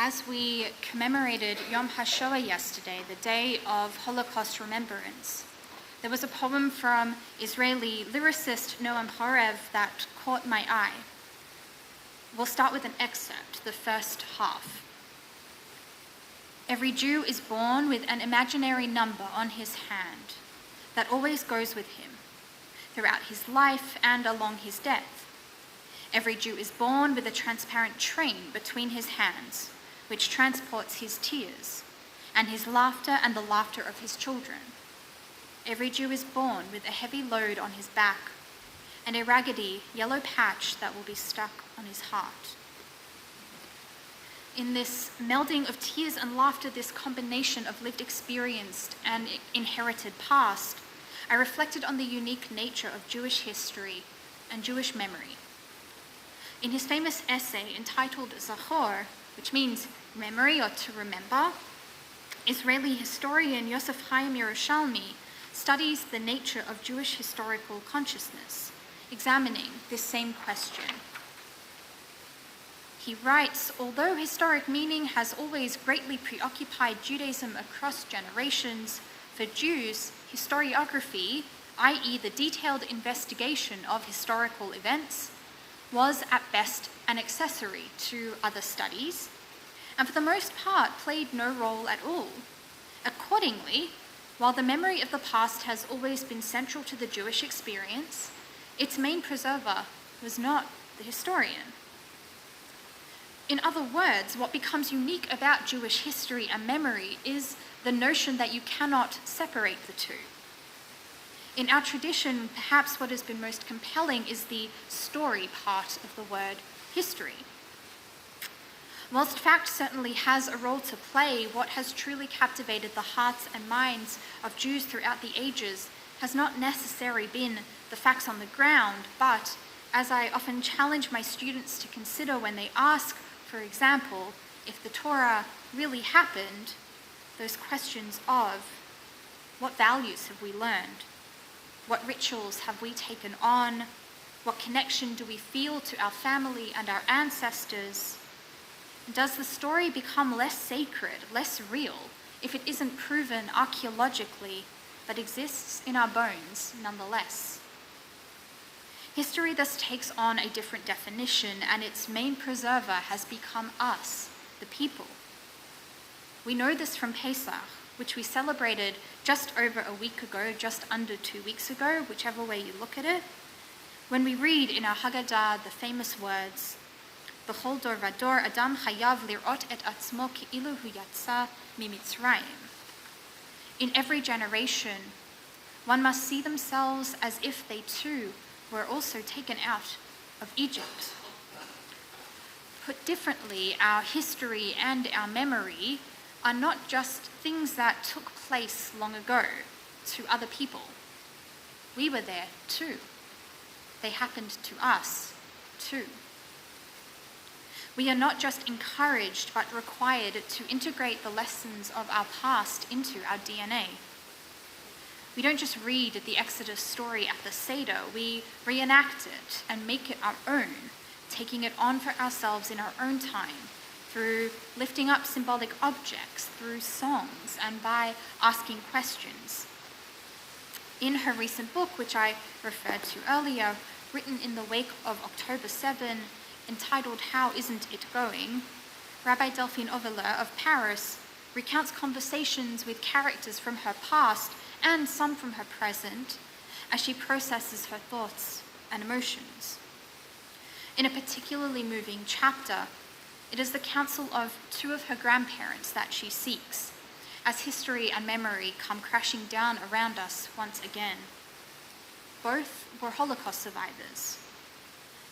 As we commemorated Yom HaShoah yesterday, the day of Holocaust remembrance, there was a poem from Israeli lyricist Noam Horev that caught my eye. We'll start with an excerpt, the first half. Every Jew is born with an imaginary number on his hand that always goes with him throughout his life and along his death. Every Jew is born with a transparent train between his hands, which transports his tears and his laughter and the laughter of his children. Every Jew is born with a heavy load on his back and a raggedy yellow patch that will be stuck on his heart. In this melding of tears and laughter, this combination of lived experience and inherited past, I reflected on the unique nature of Jewish history and Jewish memory. In his famous essay entitled Zachor, which means memory or to remember, Israeli historian Yosef Chaim Yerushalmi studies the nature of Jewish historical consciousness, examining this same question. He writes, although historic meaning has always greatly preoccupied Judaism across generations, for Jews, historiography, i.e. the detailed investigation of historical events, was at best an accessory to other studies, and for the most part played no role at all. Accordingly, while the memory of the past has always been central to the Jewish experience, its main preserver was not the historian. In other words, what becomes unique about Jewish history and memory is the notion that you cannot separate the two. In our tradition, perhaps what has been most compelling is the story part of the word history. Whilst fact certainly has a role to play, what has truly captivated the hearts and minds of Jews throughout the ages has not necessarily been the facts on the ground, but, as I often challenge my students to consider when they ask, for example, if the Torah really happened, those questions of what values have we learned? What rituals have we taken on? What connection do we feel to our family and our ancestors? Does the story become less sacred, less real, if it isn't proven archaeologically but exists in our bones nonetheless? History thus takes on a different definition, and its main preserver has become us, the people. We know this from Pesach, which we celebrated just over a week ago, just under 2 weeks ago, whichever way you look at it, when we read in our Haggadah the famous words, B'chol dor vador adam chayav lirot et atzmo ki'ilu hu yatsa mimitzrayim. In every generation, one must see themselves as if they too were also taken out of Egypt. Put differently, our history and our memory are not just things that took place long ago to other people. We were there too. They happened to us too. We are not just encouraged but required to integrate the lessons of our past into our DNA. We don't just read the Exodus story at the Seder, we reenact it and make it our own, taking it on for ourselves in our own time, through lifting up symbolic objects, through songs, and by asking questions. In her recent book, which I referred to earlier, written in the wake of October 7, entitled How Isn't It Going?, Rabbi Delphine Oveler of Paris recounts conversations with characters from her past and some from her present as she processes her thoughts and emotions. In a particularly moving chapter, it is the counsel of two of her grandparents that she seeks, as history and memory come crashing down around us once again. Both were Holocaust survivors.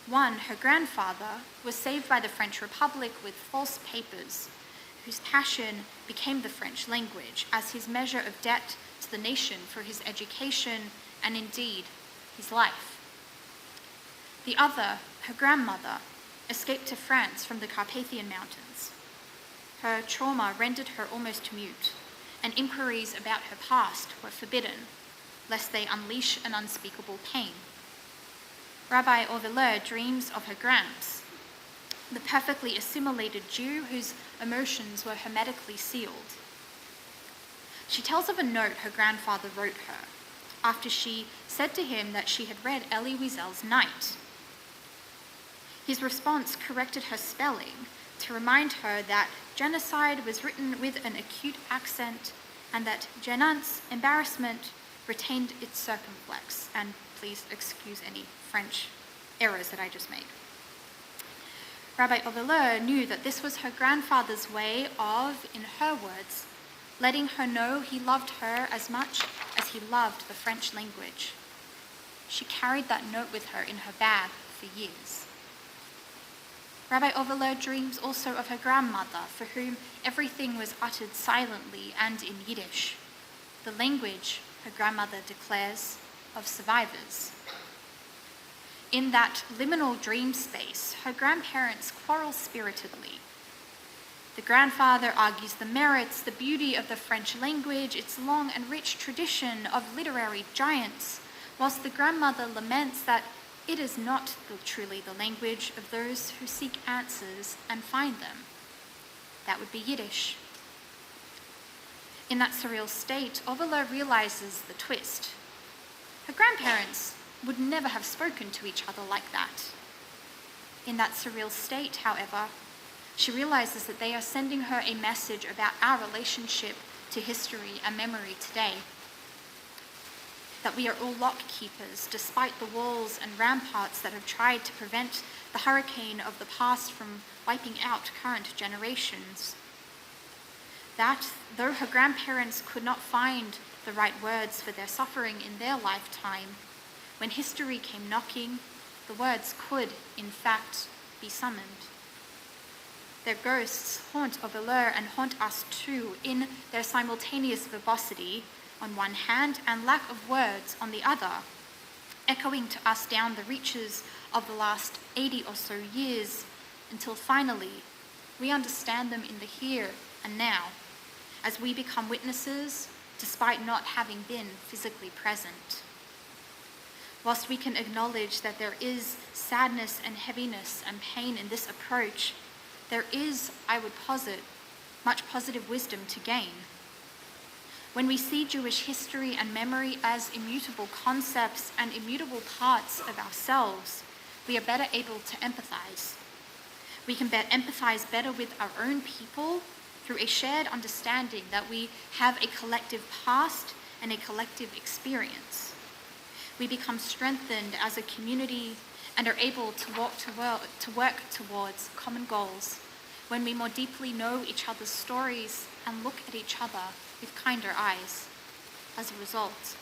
One, her grandfather, was saved by the French Republic with false papers, whose passion became the French language as his measure of debt to the nation for his education and indeed his life. The other, her grandmother, escaped to France from the Carpathian Mountains. Her trauma rendered her almost mute, and inquiries about her past were forbidden, lest they unleash an unspeakable pain. Rabbi Oveler dreams of her gramps, the perfectly assimilated Jew whose emotions were hermetically sealed. She tells of a note her grandfather wrote her after she said to him that she had read Elie Wiesel's Night. His response corrected her spelling to remind her that genocide was written with an acute accent and that gênance, embarrassment, retained its circumflex. And please excuse any French errors that I just made. Rabbi Oveleur knew that this was her grandfather's way of, in her words, letting her know he loved her as much as he loved the French language. She carried that note with her in her bag for years. Rabbi Oveleur dreams also of her grandmother, for whom everything was uttered silently and in Yiddish, the language, her grandmother declares, of survivors. In that liminal dream space, her grandparents quarrel spiritedly. The grandfather argues the merits, the beauty of the French language, its long and rich tradition of literary giants, whilst the grandmother laments that it is not truly the language of those who seek answers and find them. That would be Yiddish. In that surreal state, Oveleur realizes the twist. Her grandparents would never have spoken to each other like that. In that surreal state, however, she realizes that they are sending her a message about our relationship to history and memory today. That we are all lock keepers, despite the walls and ramparts that have tried to prevent the hurricane of the past from wiping out current generations. That, though her grandparents could not find the right words for their suffering in their lifetime, when history came knocking, the words could, in fact, be summoned. Their ghosts haunt Oveleur and haunt us too in their simultaneous verbosity on one hand and lack of words on the other, echoing to us down the reaches of the last 80 or so years until finally we understand them in the here and now as we become witnesses despite not having been physically present. Whilst we can acknowledge that there is sadness and heaviness and pain in this approach, there is, I would posit, much positive wisdom to gain. When we see Jewish history and memory as immutable concepts and immutable parts of ourselves, we are better able to empathize. We can empathize better with our own people through a shared understanding that we have a collective past and a collective experience. We become strengthened as a community and are able to work towards common goals when we more deeply know each other's stories and look at each other with kinder eyes. As a result,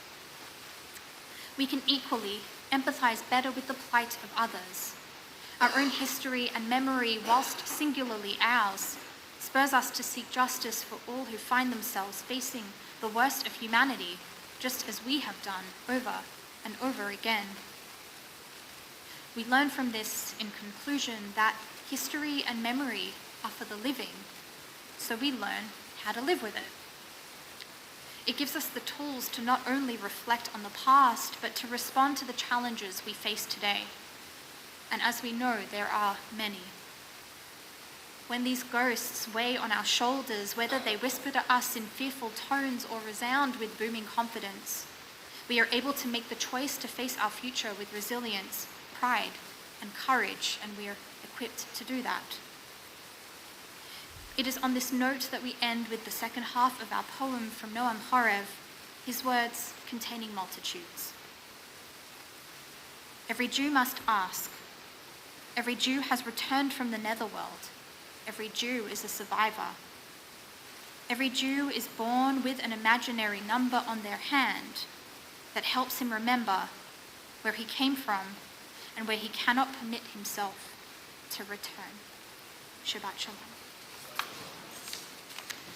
we can equally empathize better with the plight of others. Our own history and memory, whilst singularly ours, spurs us to seek justice for all who find themselves facing the worst of humanity, just as we have done over and over again. We learn from this, in conclusion, that history and memory are for the living, so we learn how to live with it. It gives us the tools to not only reflect on the past, but to respond to the challenges we face today. And as we know, there are many. When these ghosts weigh on our shoulders, whether they whisper to us in fearful tones or resound with booming confidence, we are able to make the choice to face our future with resilience, pride, and courage, and we are equipped to do that. It is on this note that we end with the second half of our poem from Noam Horev, his words containing multitudes. Every Jew must ask. Every Jew has returned from the netherworld. Every Jew is a survivor. Every Jew is born with an imaginary number on their hand that helps him remember where he came from and where he cannot permit himself to return. Shabbat Shalom.